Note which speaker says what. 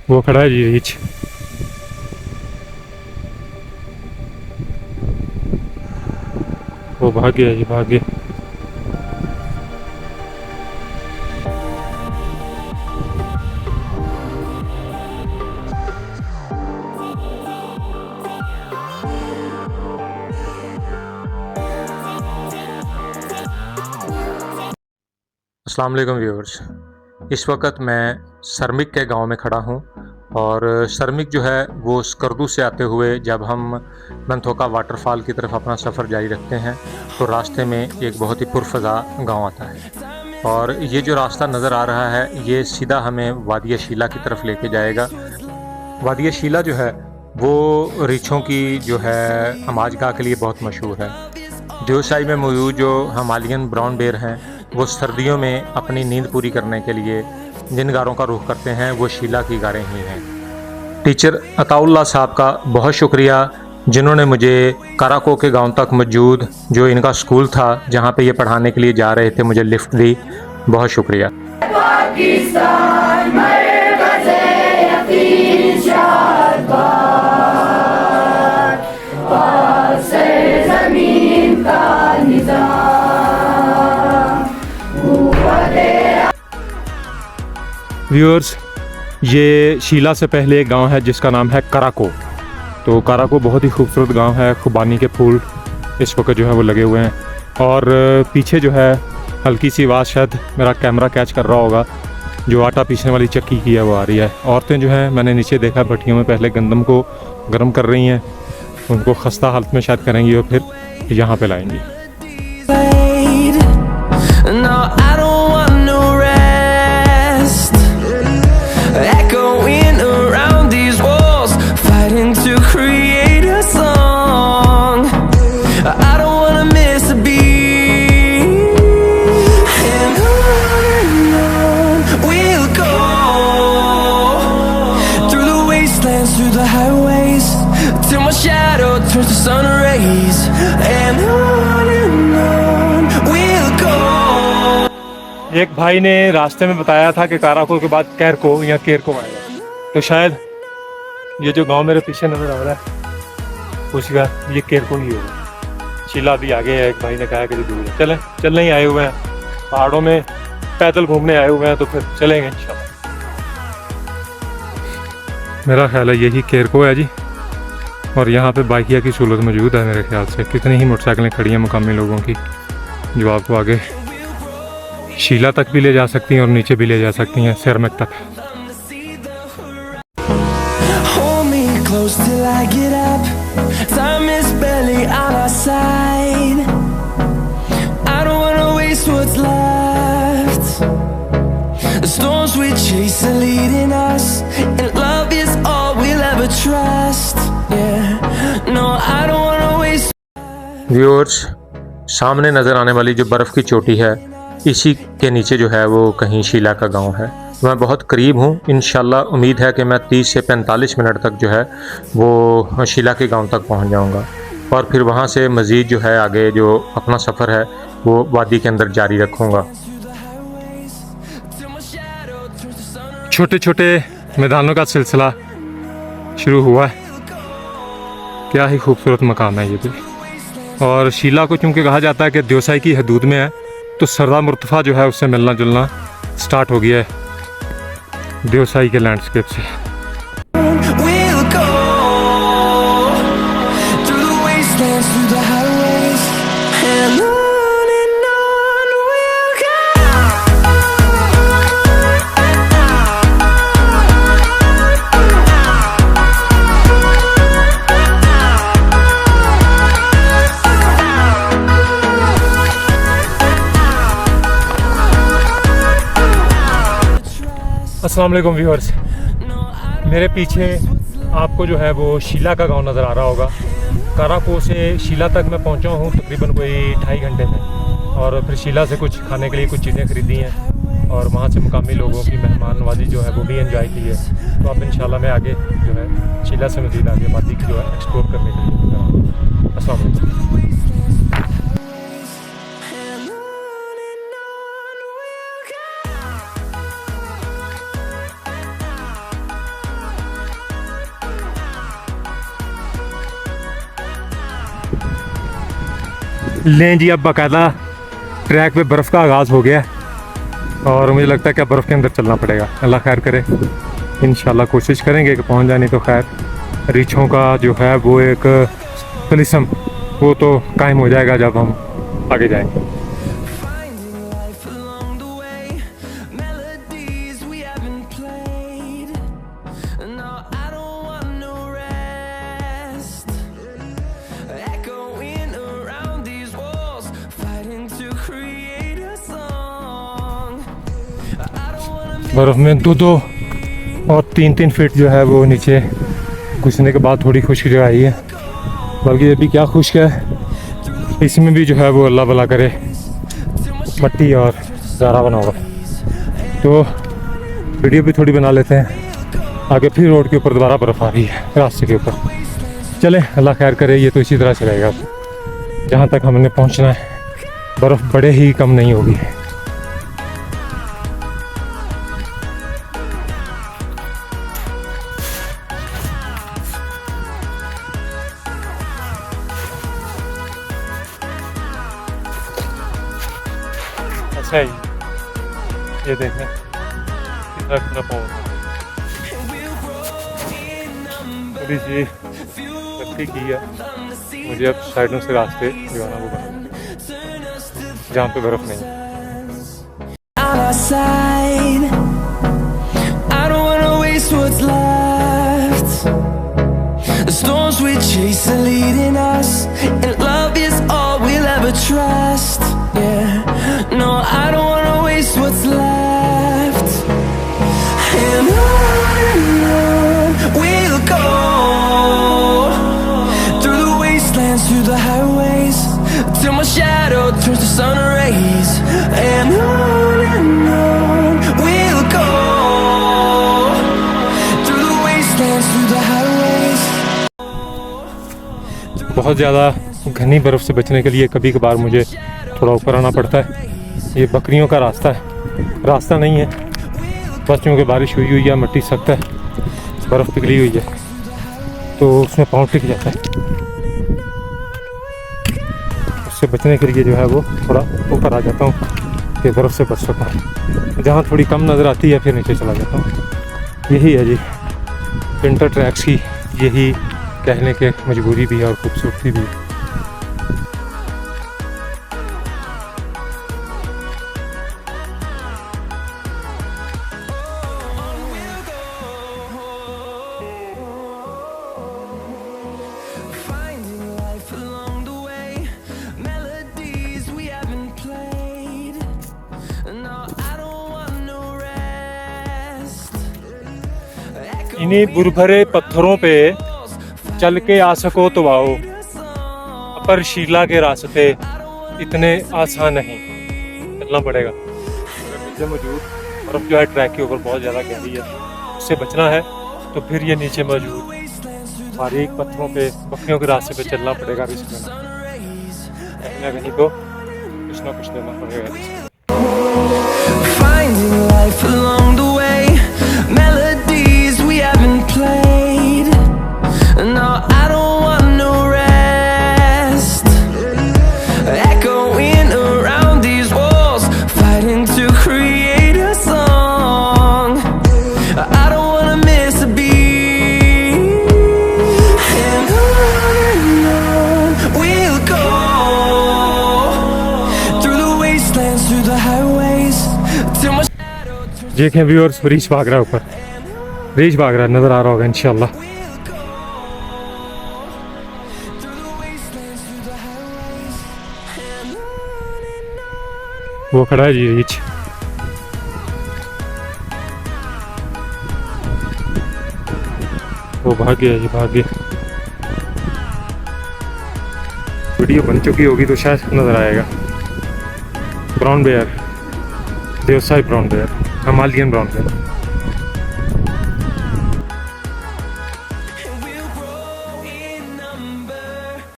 Speaker 1: वो खड़ा है जी रीच। वो भाग गया जी, भाग गया। अस्सलाम वालेकुम व्यूअर्स। इस वक्त मैं सरमिक के गांव में खड़ा हूं और सरमिक जो है वो स्कर्दू से आते हुए जब हम मनथोका वाटरफॉल की तरफ अपना सफ़र जारी रखते हैं तो रास्ते में एक बहुत ही पुरफ़ज़ा गांव आता है और ये जो रास्ता नज़र आ रहा है ये सीधा हमें वादिया शीला की तरफ लेके जाएगा। वादिया शीला जो है वो रीछों की जो है हमाजगाह के लिए बहुत मशहूर है। देवसाई में मौजूद जो हिमालयन ब्राउन बेर हैं वो सर्दियों में अपनी नींद पूरी करने के लिए जिन गारों का रुख करते हैं वो शीला की गारें ही हैं। टीचर अताउल्ला साहब का बहुत शुक्रिया जिन्होंने मुझे काराको के गांव तक मौजूद जो इनका स्कूल था जहां पे ये पढ़ाने के लिए जा रहे थे मुझे लिफ्ट दी। बहुत शुक्रिया। व्यूअर्स, ये शीला से पहले एक गांव है जिसका नाम है कराको। तो कराको बहुत ही खूबसूरत गांव है। खुबानी के फूल इस वक्त जो है वो लगे हुए हैं और पीछे जो है हल्की सी आवाज़ शायद मेरा कैमरा कैच कर रहा होगा, जो आटा पीसने वाली चक्की की है वो आ रही है। औरतें जो हैं मैंने नीचे देखा भट्टियों में पहले गंदम को गर्म कर रही हैं, उनको खस्ता हालत में शायद करेंगी और फिर यहाँ पे लाएंगी।
Speaker 2: Echoing around these walls, fighting to create a song. I don't wanna miss a beat. And on we'll go, through the wastelands, through the highways, till my shadow turns to sun rays. And on we'll go.
Speaker 1: एक भाई ने रास्ते में बताया था कि काराको के बाद कैरको या केरको आएगा, तो शायद ये जो गांव मेरे पीछे नजर आ रहा है उसका ये केरको ही होगा। शीला भी आगे है। एक भाई ने कहा कि जो दूर है, चलने ही आए हुए हैं, पहाड़ों में पैदल घूमने आए हुए हैं तो फिर चलेंगे इंशाल्लाह। मेरा ख्याल है यही केरको है जी। और यहाँ पे बाइकिया की सहूलत मौजूद है मेरे ख्याल से। कितनी ही मोटरसाइकिलें खड़ी हैं मुकामी लोगों की जो आपको आगे शीला तक भी ले जा सकती हैं और नीचे भी ले जा सकती हैं सरमिक तक।
Speaker 2: Hold me close till I get up. Time is barely on our side. I don't wanna waste what's left. The storms we chase are leading us, and love is all we'll ever trust. Yeah, no, I don't wanna waste.
Speaker 1: Viewers, सामने नज़र आने वाली जो बर्फ़ की चोटी है इसी के नीचे जो है वो कहीं शीला का गांव है। मैं बहुत करीब हूँ। इंशाल्लाह उम्मीद है कि मैं 30 से 45 मिनट तक जो है वो शीला के गांव तक पहुँच जाऊँगा और फिर वहाँ से मज़ीद जो है आगे जो अपना सफ़र है वो वादी के अंदर जारी रखूँगा। छोटे छोटे मैदानों का सिलसिला शुरू हुआ है। क्या ही खूबसूरत मकाम है ये भी। और शीला को चूँकि कहा जाता है कि देवसाई की हदूद में है तो सरदार मुर्तफ़ा जो है उससे मिलना जुलना स्टार्ट हो गया है देवसाई के लैंडस्केप से।
Speaker 2: We'll go through the wastelands, through the highways, and on we'll go.
Speaker 1: अस्सलाम वालेकुम व्यूअर्स, मेरे पीछे आपको जो है वो शीला का गांव नज़र आ रहा होगा। काराको से शीला तक मैं पहुंचा हूं तकरीबन कोई 2.5 घंटे में और फिर शीला से कुछ खाने के लिए कुछ चीज़ें ख़रीदी हैं और वहां से मुकामी लोगों की मेहमान नवाजी जो है वो भी एंजॉय की है। तो अब इंशाल्लाह मैं आगे जो है शीला से मज़ीद आगे वादी की जो है एक्सप्लोर करने के लिए। अस्सलाम वालेकुम। लें जी, अब बाकायदा ट्रैक पे बर्फ़ का आगाज़ हो गया है और मुझे लगता है कि अब बर्फ़ के अंदर चलना पड़ेगा। अल्लाह खैर करे, इंशाल्लाह कोशिश करेंगे कि पहुंच जाए, नहीं तो खैर रीछों का जो है वो एक तिलिस्म वो तो कायम हो जाएगा जब हम आगे जाएंगे।
Speaker 2: Finding life along the way, melodies we haven't played. No, I don't want no rest. Echoing around these walls, fighting to create a song. I don't wanna
Speaker 1: बर्फ़ में 2-2 और 3-3 फीट जो है वो नीचे घुसने के बाद थोड़ी खुश्क जगह आई है, बल्कि ये भी क्या खुश्क है, इसमें भी जो है वो अल्लाह भला करे मट्टी और ज़ारा बना होगा। तो वीडियो भी थोड़ी बना लेते हैं। आगे फिर रोड के ऊपर दोबारा बर्फ़ आ रही है रास्ते के ऊपर। चले, अल्लाह खैर करे, ये तो इसी तरह चलेगा। जहाँ तक हमने पहुँचना है बर्फ़ बड़े ही कम नहीं होगी। अच्छा ही ये देखें कितना कितना पाँव थोड़ी सी गलती की है मुझे। अब साइडों से रास्ते जो है ना वो बनाने जहाँ पे बर्फ़ नहीं है।
Speaker 2: on our side. I don't wanna waste what's left. The storms we chase are leading us, and love is all we'll ever trust. Yeah, no, I don't wanna waste what's left. And on we'll go, through the wastelands, through the highways, till my shadow turns to sun rays. And on we'll go, through the wastelands, through the highways.
Speaker 1: बहुत ज़्यादा घनी बर्फ़ से बचने के लिए कभी कभार मुझे थोड़ा ऊपर आना पड़ता है। ये बकरियों का रास्ता है, रास्ता नहीं है, बस क्योंकि बारिश हुई हुई है, मिट्टी सख्त है, बर्फ़ पिघली हुई है तो उसमें पाँव टिक जाता है। उससे बचने के लिए जो है वो थोड़ा ऊपर आ जाता हूँ कि बर्फ़ से बच सकूँ। जहाँ थोड़ी कम नज़र आती है फिर नीचे चला जाता हूँ। यही है जी विंटर ट्रैक्स की, यही कहने के मजबूरी भी है और खूबसूरती भी है।
Speaker 2: Finding life along the way, melodies we haven't played. No, I don't want no rest.
Speaker 1: इन्हीं बुरभरे पत्थरों पे चल के आ सको तो आओ, पर शीला के रास्ते इतने आसान नहीं, चलना पड़ेगा। नीचे मौजूद बर्फ़ जो है ट्रैक के ऊपर बहुत ज़्यादा गहरी है, उससे बचना है तो फिर ये नीचे मौजूद बारीक पत्थरों पे बकरियों के रास्ते पे चलना पड़ेगा। रिस्क में कहीं ना कहीं तो कुछ ना कुछ लेना पड़ेगा।
Speaker 2: Finding life along the way, melodies we haven't played. No, I don't want no rest. Echoing around these walls, fighting to create a song. I don't wanna miss a beat. And on we'll go, through the wastelands, through the highways, till my
Speaker 1: देखें viewers, रीछ भाग रहा है ऊपर, रीछ भाग रहा है, नज़र आ रहा होगा इंशाल्लाह। वो खड़ा है जी रीछ। वो भाग गया जी, भाग गया। वीडियो बन चुकी होगी तो शायद नज़र आएगा। Brown bear, Deosai brown bear, Himalayan brown bear.